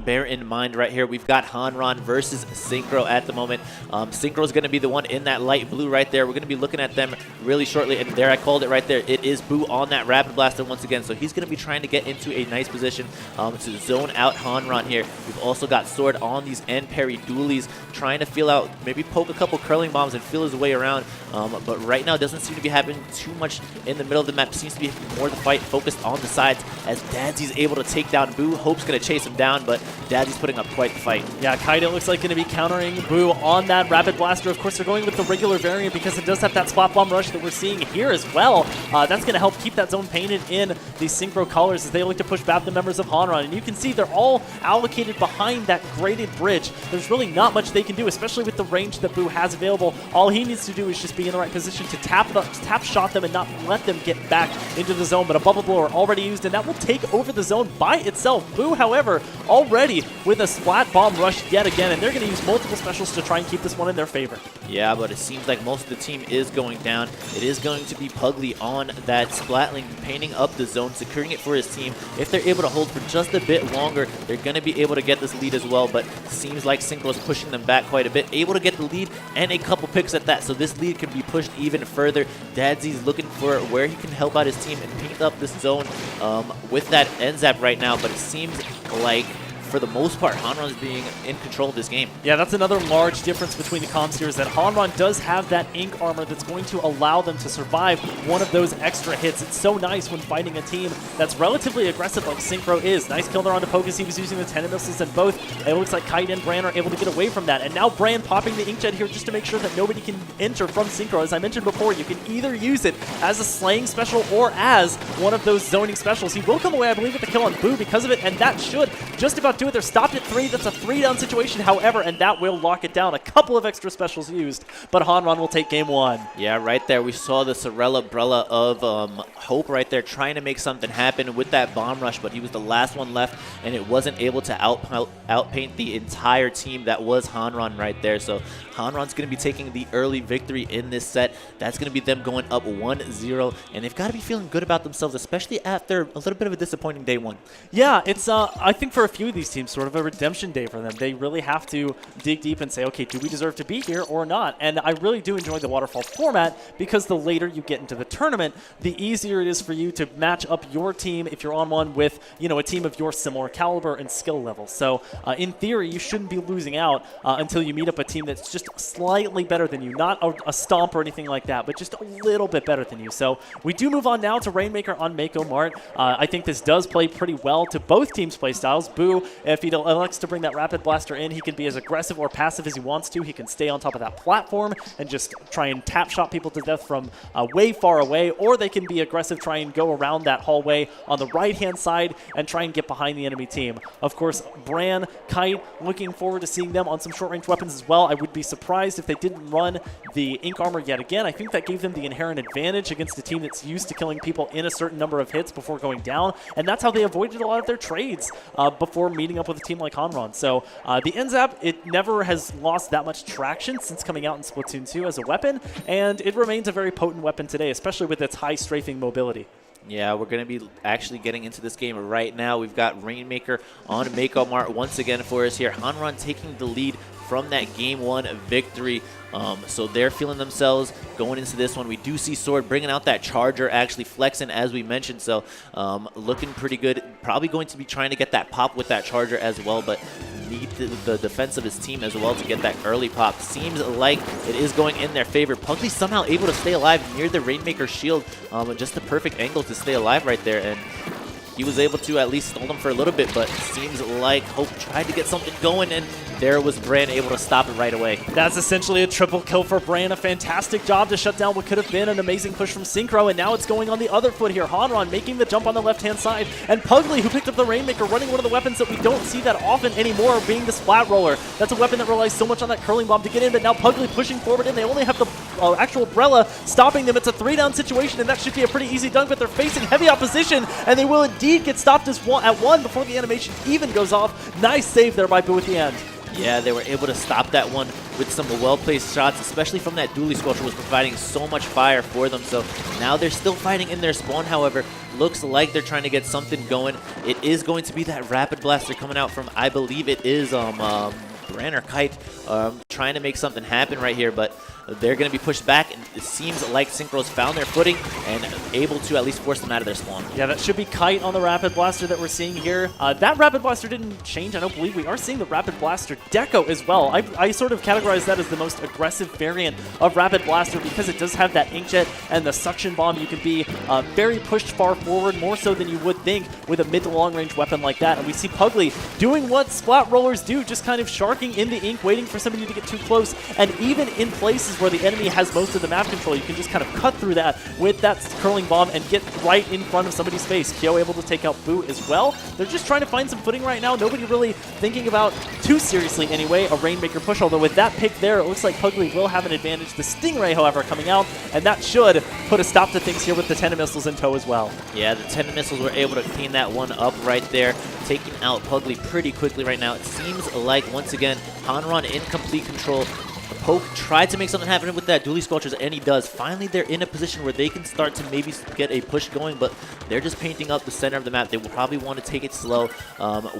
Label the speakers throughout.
Speaker 1: bear in mind right here, we've got Hanran versus Synchro at the moment. Synchro is going to be the one in that light blue right there. We're going to be looking at them really shortly, and there I called it right there. It is Boo on that Rapid Blaster once again, so he's going to be trying to get into a nice position to zone out Hanran here. We've also got Sword on these end parry dualies, trying to feel out, maybe poke a couple curling bombs and feel his way around, but right now doesn't seem to be happening too much in the middle of the map. Seems to be more the fight focused on the sides as Dadzy's able to take down Boo. Hope's going to chase him down, but Dadzy's putting up quite the fight. Yeah, Kaida looks like going to be countering Boo on that Rapid Blaster. Of course, they're going with the regular variant because it does have that spot bomb rush that we're seeing here as well. That's going to help keep that zone painted in the Synchro colors as they look to push back the members of Hanran. And you can see they're all allocated behind that graded bridge. There's really not much they can do, especially with the range that Boo has available. All he needs to do is just be in the right position to tap shot them and not let them get back into the zone. But a bubble blower already used, and that will take over the zone by itself. Boo, however, already with a splat bomb rush yet again, and they're going to use multiple specials to try and keep this one in their favor. Yeah, but it seems like most of the team is going down. It is going to be Pugly on that Splatling, painting up the zone, securing it for his team. If they're able to hold for just a bit longer, they're going to be able to get this lead as well, but seems like Synchro is pushing them back quite a bit, able to get the lead and a couple picks at that, so this lead can be pushed even further. Dadzy's looking for where he can help out his team and paint up this zone with that end zap right now, but it seems like for the most part, Hanran is being in control of this game. Yeah, that's another large difference between the comps here is that Hanran does have that ink armor that's going to allow them to survive one of those extra hits. It's so nice when fighting a team that's relatively aggressive like Synchro is. Nice kill there onto Pokus. He was using the Tenet missiles and both. It looks like Kaida and Bran are able to get away from that. And now Bran popping the inkjet here just to make sure that nobody can enter from Synchro. As I mentioned before, you can either use it as a slaying special or as one of those zoning specials. He will come away, I believe, with the kill on Boo because of it, and that should just about do it. They're stopped at 3. That's a 3-down situation, however, and that will lock it down. A couple of extra specials used, but Hanran will take game 1. Yeah, right there. We saw the Sorella Brella of Hope right there trying to make something happen with that bomb rush, but he was the last one left, and it wasn't able to outpaint the entire team that was Hanran right there. So Hanran's going to be taking the early victory in this set. That's going to be them going up 1-0, and they've got to be feeling good about themselves, especially after a little bit of a disappointing day 1. Yeah, it's I think for a few of these teams, sort of a redemption day for them. They really have to dig deep and say, okay, do we deserve to be here or not? And I really do enjoy the waterfall format because the later you get into the tournament, the easier it is for you to match up your team if you're on one with, you know, a team of your similar caliber and skill level. So in theory, you shouldn't be losing out until you meet up a team that's just slightly better than you. Not a stomp or anything like that, but just a little bit better than you. So we do move on now to Rainmaker on Mako Mart. I think this does play pretty well to both teams' play styles. Boo, if he elects to bring that Rapid Blaster in, he can be as aggressive or passive as he wants to. He can stay on top of that platform and just try and tap shot people to death from way far away, or they can be aggressive, try and go around that hallway on the right-hand side and try and get behind the enemy team. Of course, Bran, Kite, looking forward to seeing them on some short-range weapons as well. I would be surprised if they didn't run the ink armor yet again. I think that gave them the inherent advantage against a team that's used to killing people in a certain number of hits before going down, and that's how they avoided a lot of their trades before meeting up with a team like Hanran. So the NZAP, it never has lost that much traction since coming out in Splatoon 2 as a weapon, and it remains a very potent weapon today, especially with its high strafing mobility. Yeah, we're going to be actually getting into this game right now. We've got Rainmaker on Mako Mart once again for us here. Hanran taking the lead from that Game 1 victory. So they're feeling themselves going into this one. We do see Sword bringing out that charger, actually flexing as we mentioned, so looking pretty good. Probably going to be trying to get that pop with that charger as well, but need the defense of his team as well to get that early pop. Seems like it is going in their favor. Pugly somehow able to stay alive near the Rainmaker shield. Just the perfect angle to stay alive right there, and he was able to at least stall them for a little bit, but seems like Hope tried to get something going, and there was Bran able to stop it right away. That's essentially a triple kill for Bran. A fantastic job to shut down what could have been an amazing push from Synchro, and now it's going on the other foot here. Hanran making the jump on the left-hand side, and Pugly, who picked up the Rainmaker, running one of the weapons that we don't see that often anymore, being the Splat Roller. That's a weapon that relies so much on that curling bomb to get in, but now Pugly pushing forward, and they only have the actual Brella stopping them. It's a 3-down situation, and that should be a pretty easy dunk, but they're facing heavy opposition, and they will indeed get stopped at one before the animation even goes off. Nice save there by Boo at the end. Yeah, they were able to stop that one with some well-placed shots, especially from that dually sculpture was providing so much fire for them. So now they're still fighting in their spawn, however. Looks like they're trying to get something going. It is going to be that Rapid Blaster coming out from, I believe it is Bran or Kite, trying to make something happen right here, but they're going to be pushed back, and it seems like Synchro's found their footing and able to at least force them out of their spawn.
Speaker 2: Yeah, that should be Kite on the Rapid Blaster that we're seeing here. That Rapid Blaster didn't change. I don't believe we are seeing the Rapid Blaster Deco as well. I sort of categorize that as the most aggressive variant of Rapid Blaster because it does have that Inkjet and the Suction Bomb. You can be very pushed far forward, more so than you would think with a mid to long range weapon like that. And we see Pugly doing what Splat Rollers do, just kind of sharking in the ink, waiting for somebody to get too close. And even in places where the enemy has most of the map control, you can just kind of cut through that with that curling bomb and get right in front of somebody's face. Kyo able to take out Boo as well. They're just trying to find some footing right now. Nobody really thinking about too seriously anyway a Rainmaker push, although with that pick there, it looks like Pugly will have an advantage. The Stingray, however, coming out, and that should put a stop to things here with the Tenta Missiles in tow as well. Yeah, the Tenta Missiles were able to clean that one up right there, taking out Pugly pretty quickly right now. It seems like, once again, Hanran in complete control. Poke tried to make something happen with that dually sculptures, and he does. Finally, they're in a position where they can start to maybe get a push going, but they're just painting up the center of the map. They will probably want to take it slow,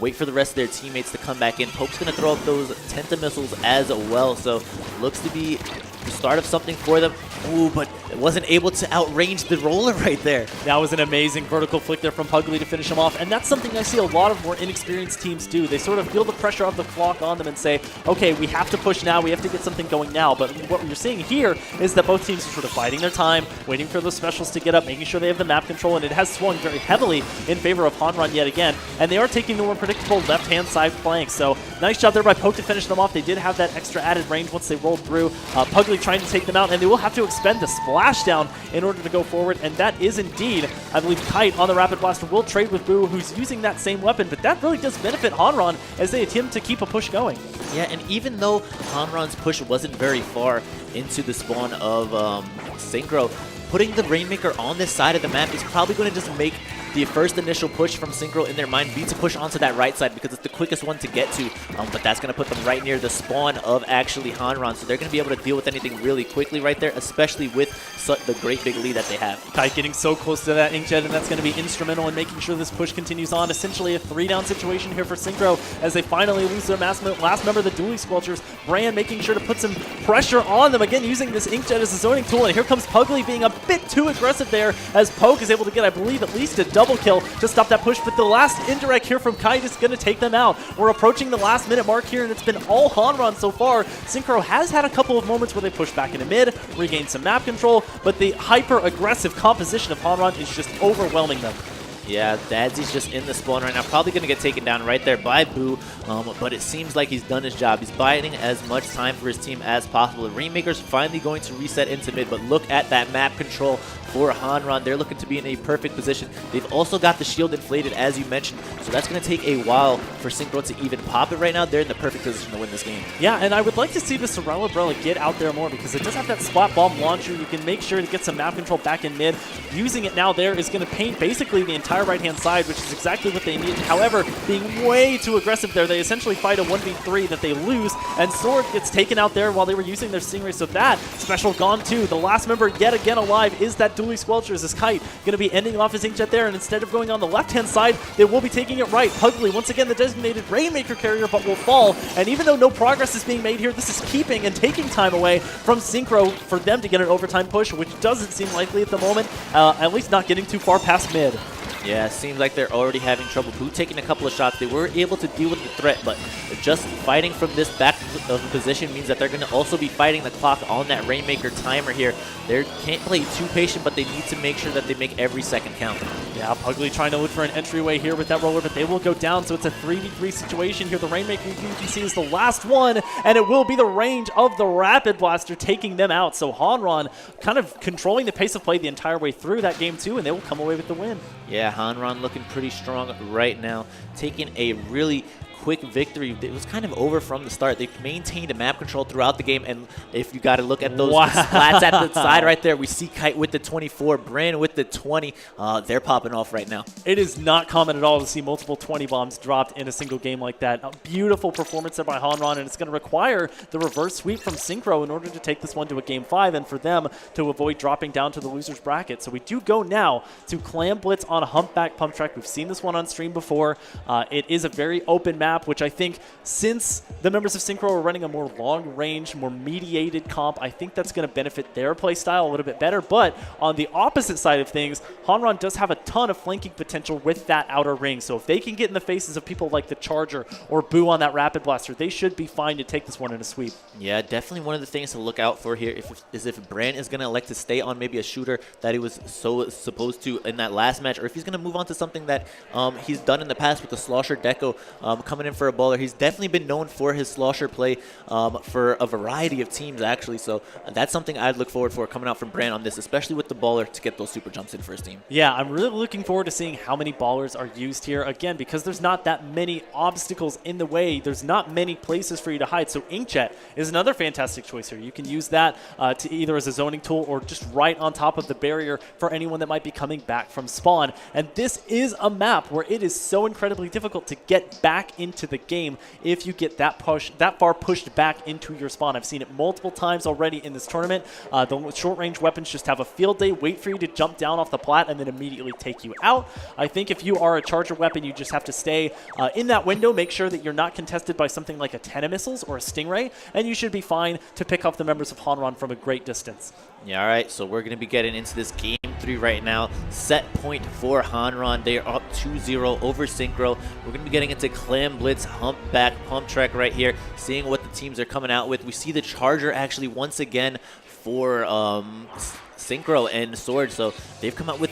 Speaker 2: wait for the rest of their teammates to come back in. Poke's going to throw up those Tenta Missiles as well, so looks to be the start of something for them. Ooh, but it wasn't able to outrange the roller right there. That was an amazing vertical flick there from Pugly to finish him off, and that's something I see a lot of more inexperienced teams do. They sort of feel the pressure of the clock on them and say, okay, we have to push now, we have to get something going now. But what you're seeing here is that both teams are sort of biding their time, waiting for those specials to get up, making sure they have the map control, and it has swung very heavily in favor of Hanran yet again, and they are taking the more predictable left-hand side flank. So nice job there by Poke to finish them off. They did have that extra added range once they rolled through. Pugly trying to take them out, and they will have to expend the splashdown in order to go forward, and that is indeed, I believe, Kite on the Rapid Blaster will trade with Boo, who's using that same weapon, but that really does benefit Hanran as they attempt to keep a push going. Yeah, and even though Hanran's push wasn't very far into the spawn of Synchro, putting the Rainmaker on this side of the map is probably going to just make the first initial push from Synchro in their mind be to push onto that right side because it's the quickest one to get to, but that's going to put them right near the spawn of actually Hanran, so they're going to be able to deal with anything really quickly right there, especially with the great big lead that they have. Kite getting so close to that Inkjet, and that's going to be instrumental in making sure this push continues on. Essentially a 3-down situation here for Synchro as they finally lose their last member of the Dually Sculptures. Bran making sure to put some pressure on them, again using this Inkjet as a zoning tool, and here comes Pugly being a bit too aggressive there as Poke is able to get, I believe, at least a double kill to stop that push, but the last indirect here from Kite is going to take them out. We're approaching the last minute mark here, and it's been all Hanran so far. Synchro has had a couple of moments where they push back into mid, regain some map control, but the hyper-aggressive composition of Hanran is just overwhelming them. Yeah, Dadsy's just in the spawn right now, probably going to get taken down right there by Boo, but it seems like he's done his job. He's biding as much time for his team as possible. The Rainmaker's finally going to reset into mid, but look at that map control for Hanran. They're looking to be in a perfect position. They've also got the shield inflated, as you mentioned, so that's going to take a while for Synchro to even pop it right now. They're in the perfect position to win this game. Yeah, and I would like to see the Sorella Umbrella get out there more because it does have that spot bomb launcher. You can make sure to get some map control back in mid. Using it now there is going to paint basically the entire right-hand side, which is exactly what they need. However, being way too aggressive there, they essentially fight a 1v3 that they lose, and Sword gets taken out there while they were using their Stingray, so that special gone too. The last member yet again alive is that Dually Squelchers. Is Kite going to be ending off his Inkjet there, and instead of going on the left-hand side, they will be taking it right. Pugly, once again, the designated Rainmaker carrier, but will fall, and even though no progress is being made here, this is keeping and taking time away from Synchro for them to get an overtime push, which doesn't seem likely at the moment, at least not getting too far past mid. Yeah, it seems like they're already having trouble. Boo taking a couple of shots. They were able to deal with the threat, but just fighting from this back of position means that they're going to also be fighting the clock on that Rainmaker timer here. They can't play too patient, but they need to make sure that they make every second count. Yeah, Pugly trying to look for an entryway here with that roller, but they will go down, so it's a 3v3 situation here. The Rainmaker, you can see, is the last one, and it will be the range of the Rapid Blaster taking them out. So Hanran kind of controlling the pace of play the entire way through that game too, and they will come away with the win. Yeah, Hanran looking pretty strong right now, taking a really
Speaker 1: quick victory. It was kind of over from the start. They maintained a map control throughout the game, and if you got to look at those splats at the side right there, we see Kite with the 24, Brand with the 20. They're popping off right now.
Speaker 2: It is not common at all to see multiple 20 bombs dropped in a single game like that. A beautiful performance there by Hanran, and it's going to require the reverse sweep from Synchro in order to take this one to a game 5 and for them to avoid dropping down to the loser's bracket. So we do go now to Clam Blitz on Humpback Pump Track. We've seen this one on stream before. It is a very open map, which I think since the members of Synchro are running a more long-range, more mediated comp, I think that's going to benefit their play style a little bit better. But on the opposite side of things, Hanran does have a ton of flanking potential with that outer ring. So if they can get in the faces of people like the Charger or Boo on that Rapid Blaster, they should be fine to take this one in a sweep.
Speaker 1: Yeah, definitely one of the things to look out for here is if Brand is going to elect to stay on maybe a shooter that he was so supposed to in that last match, or if he's going to move on to something that he's done in the past with the Slosher Deco coming in for a baller. He's definitely been known for his Slosher play for a variety of teams, actually. So that's something I'd look forward for coming out from Brand on this, especially with the baller to get those super jumps in for his team.
Speaker 2: Yeah, I'm really looking forward to seeing how many ballers are used here. Again, because there's not that many obstacles in the way. There's not many places for you to hide. So Inkjet is another fantastic choice here. You can use that to either as a zoning tool or just right on top of the barrier for anyone that might be coming back from spawn. And this is a map where it is so incredibly difficult to get back into the game if you get that far pushed back into your spawn. I've seen it multiple times already in this tournament. The short-range weapons just have a field day, wait for you to jump down off the plat, and then immediately take you out. I think if you are a charger weapon, you just have to stay in that window, make sure that you're not contested by something like a 10 missiles or a Stingray, and you should be fine to pick off the members of Hanran from a great distance.
Speaker 1: Yeah, all right, so we're going to be getting into this game 3 right now. Set point for Hanran. They are up 2-0 over Synchro. We're going to be getting into Clam Blitz, Humpback, Pump Track right here, seeing what the teams are coming out with. We see the Charger actually once again for Synchro and Sword, so they've come out with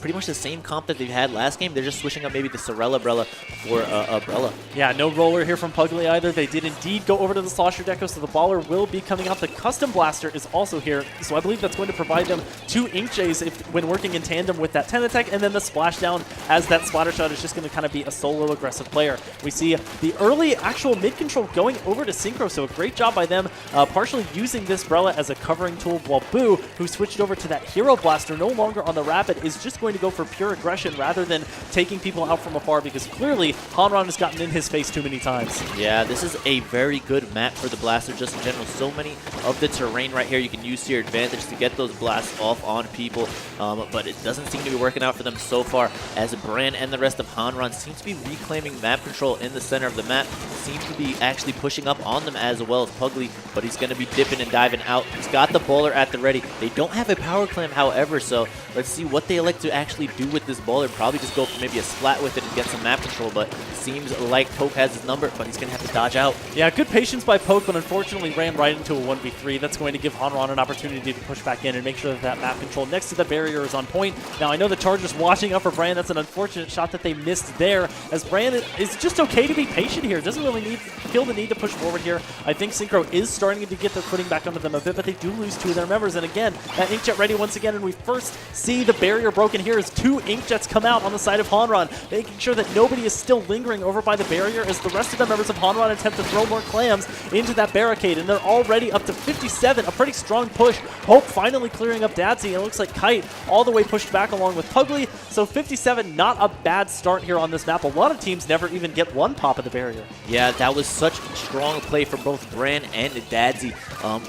Speaker 1: pretty much the same comp that they've had last game. They're just switching up maybe the Sorella Umbrella for Umbrella.
Speaker 2: Yeah, no roller here from Pugly either. They did indeed go over to the Slosher Deco, so the baller will be coming out. The Custom Blaster is also here, so I believe that's going to provide them 2 Inkjays when working in tandem with that 10 attack, and then the Splashdown as that Splatter Shot is just going to kind of be a solo aggressive player. We see the early actual mid-control going over to Synchro, so a great job by them partially using this Umbrella as a covering tool, while Boo, who switched over to that Hero Blaster, no longer on the Rapid, is just going to go for pure aggression rather than taking people out from afar, because clearly Hanran has gotten in his face too many times.
Speaker 1: Yeah, this is a very good map for the Blaster just in general. So many of the terrain right here you can use to your advantage to get those blasts off on people, but it doesn't seem to be working out for them so far, as Brand and the rest of Hanran seem to be reclaiming map control in the center of the map, seem to be actually pushing up on them as well as Pugly, but he's going to be dipping and diving out. He's got the baller at the ready. They don't have a power clam, however, so let's see what they elect to actually do with this baller. Probably just go for maybe a splat with it and get some map control, but seems like Poke has his number, but he's going to have to dodge out.
Speaker 2: Yeah, good patience by Poke, but unfortunately ran right into a 1v3. That's going to give Hanran an opportunity to push back in and make sure that that map control next to the barrier is on point. Now, I know the Charger's watching out for Brand. That's an unfortunate shot that they missed there, as Brand is just okay to be patient here. Doesn't really feel the need to push forward here. I think Synchro is starting to get their footing back under them a bit, but they do lose 2 of their members. And again, that Inkjet ready once again, and we first see the barrier broken here as 2 Inkjets come out on the side of Hanran, making sure that nobody is still lingering over by the barrier as the rest of the members of Hanran attempt to throw more clams into that barricade, and they're already up to 57, a pretty strong push. Hope finally clearing up Dadsy, and it looks like Kite all the way pushed back along with Pugly, so 57, not a bad start here on this map. A lot of teams never even get 1 pop of the barrier.
Speaker 1: Yeah, that was such strong play from both Brand and Dadsy.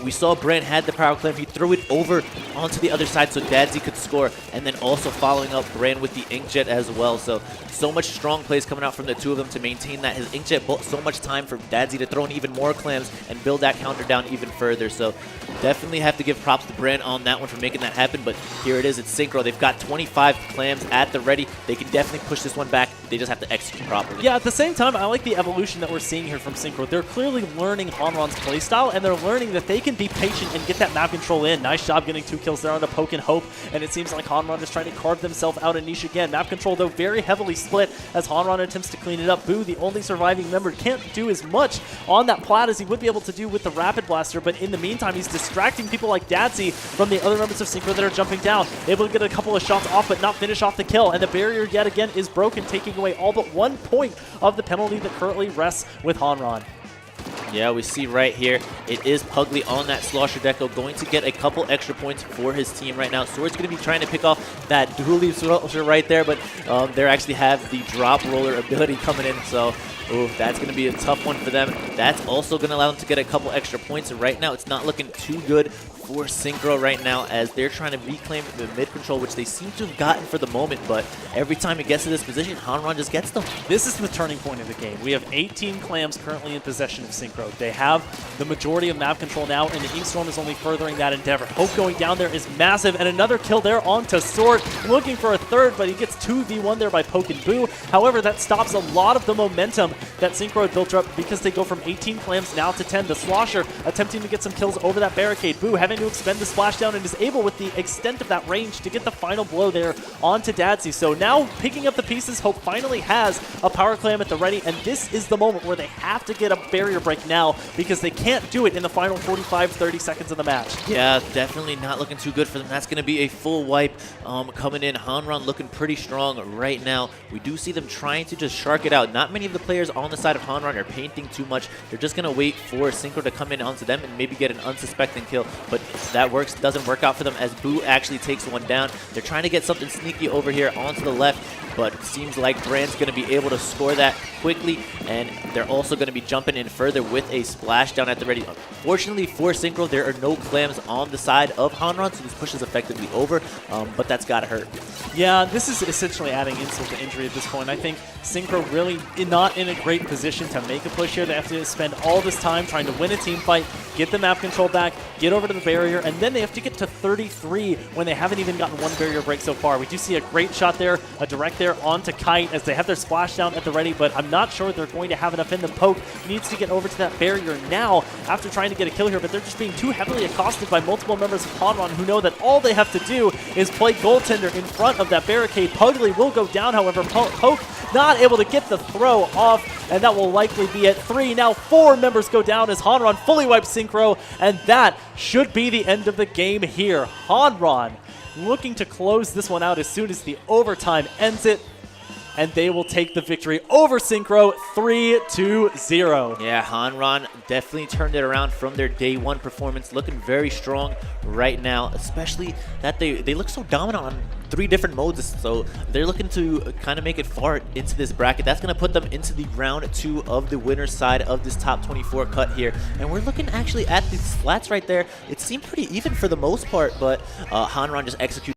Speaker 1: We saw Brand had the power clamp. He threw it over onto the other side so Dadsy could score, and then also following up Brand with the Inkjet as well. So much strong plays coming out from the 2 of them to maintain that. His Inkjet bought so much time for Dadsy to throw in even more clams and build that counter down even further. So definitely have to give props to Brand on that one for making that happen. But here it is, it's Synchro. They've got 25 clams at the ready. They can definitely push this one back. They just have to execute properly.
Speaker 2: Yeah, at the same time, I like the evolution that we're seeing here from Synchro. They're clearly learning Hanran's playstyle, and they're learning that they can be patient and get that map control in. Nice job getting 2 kills there on the Poke and Hope, and it seems like Hanran is trying to carve themselves out a niche again. Map control, though, very heavily split as Hanran attempts to clean it up. Boo, the only surviving member, can't do as much on that plat as he would be able to do with the Rapid Blaster, but in the meantime, he's distracting people like Dadsy from the other members of Synchro that are jumping down. Able to get a couple of shots off, but not finish off the kill, and the barrier yet again is broken, taking away all but 1 point of the penalty that currently rests with Hanran.
Speaker 1: Yeah, we see right here, it is Pugly on that Slosher Deco, going to get a couple extra points for his team right now. Sword's going to be trying to pick off that dually Slosher right there, but they actually have the drop roller ability coming in, so that's going to be a tough one for them. That's also going to allow them to get a couple extra points. And right now, it's not looking too good for Synchro right now as they're trying to reclaim the mid control, which they seem to have gotten for the moment, but every time it gets to this position, Hanran just gets them.
Speaker 2: This is the turning point of the game. We have 18 clams currently in possession of Synchro. They have the majority of map control now, and the Inkstorm is only furthering that endeavor. Hope going down there is massive, and another kill there onto Sword, looking for a third, but he gets 2v1 there by Poke and Boo. However, that stops a lot of the momentum that Synchro had built up because they go from 18 clams now to 10. The Slosher attempting to get some kills over that barricade. Boo having to expend the splashdown and is able, with the extent of that range, to get the final blow there onto Dadsy. So now picking up the pieces, Hope finally has a power clam at the ready, and this is the moment where they have to get a barrier break now because they can't do it in the final 45-30 seconds of the match.
Speaker 1: Yeah, definitely not looking too good for them. That's going to be a full wipe coming in. Hanran looking pretty strong right now. We do see them trying to just shark it out. Not many of the players on the side of Hanran are painting too much. They're just going to wait for Synchro to come in onto them and maybe get an unsuspecting kill, but that doesn't work out for them as Boo actually takes one down. They're trying to get something sneaky over here onto the left, but it seems like Brand's going to be able to score that quickly, and they're also going to be jumping in further with a splashdown at the ready. Fortunately for Synchro, there are no clams on the side of Hanran, so this push is effectively over, but that's got to hurt.
Speaker 2: Yeah, this is essentially adding insult to injury at this point. I think Synchro really not in a great position to make a push here. They have to spend all this time trying to win a team fight, get the map control back, get over to the barrier, and then they have to get to 33 when they haven't even gotten one barrier break so far. We do see a great shot there, a direct there onto Kite as they have their splashdown at the ready, but I'm not sure they're going to have enough in them. Poke needs to get over to that barrier now after trying to get a kill here, but they're just being too heavily accosted by multiple members of Hanran who know that all they have to do is play goaltender in front of that barricade. Pugly will go down, however. Poke not able to get the throw off, and that will likely be at 3. Now 4 members go down as Hanran fully wipes Synchro, and that should be the end of the game here. Hanran looking to close this one out as soon as the overtime ends it, and they will take the victory over Synchro 3-0.
Speaker 1: Yeah, Hanran definitely turned it around from their day one performance, looking very strong right now, especially that they look so dominant on 3 different modes, so they're looking to kind of make it far into this bracket. That's going to put them into the round 2 of the winner's side of this top 24 cut here, and we're looking actually at the slats right there. It seemed pretty even for the most part, but Hanran just executed